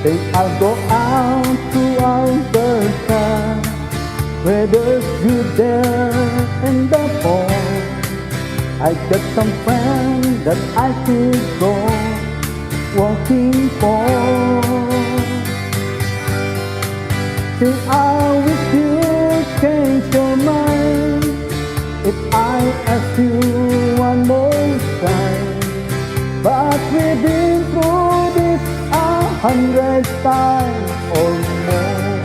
Then I'll go out to Alberta, where there's good there in the fall. I got some friends that I could go walking for. See, I wish you change your mind if I ask you one more time. But we've been through this 100 times or more.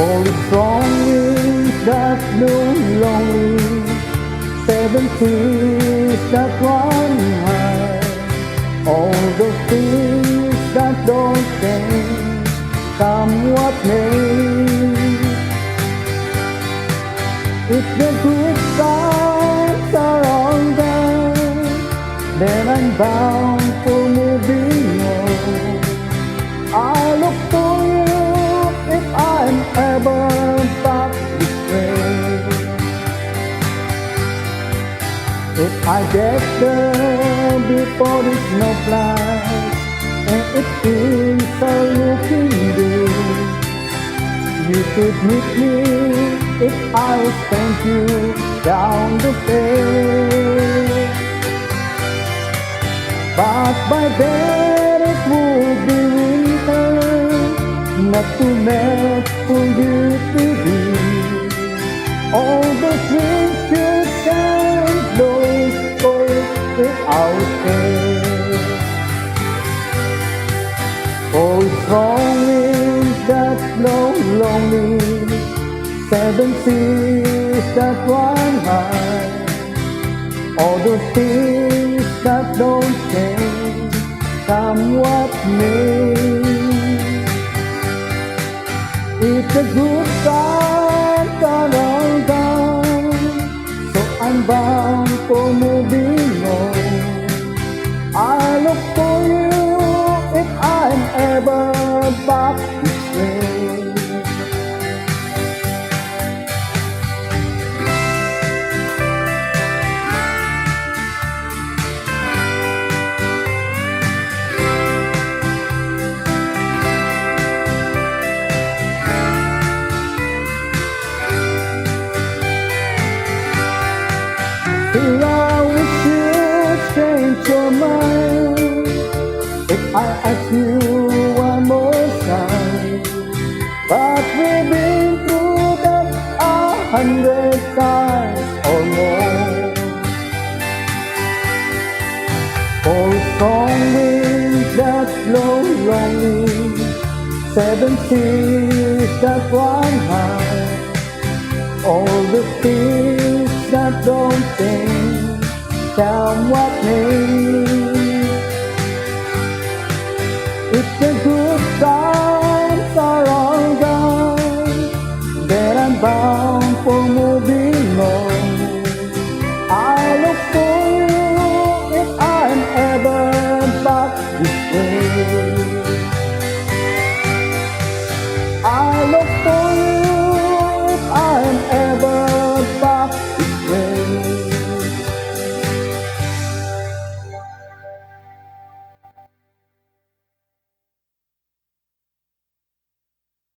All is wrong with that blue lonely 70s that run high. All those things that don't change, come what may. If the good times are all gone, then I'm bound for moving on. I look to you if I'm ever back this way. If I get there before the snow flies and it feels so looking good, you could meet me if I send you down the stairs. But by then it would be winter, not too much for you to do. All the dreams you can't lose without care. Oh, it's wrong with that lonely 70s that run high. All the things that don't change, come what may. If the good times are all gone, so I'm bound for moving on. I look for you if I'm ever back this way. I wish you'd change your mind if I ask you one more time. But we've been through that 100 times or more. For strong winds that blow lonely 70s that run high. All the things that don't change, come what may.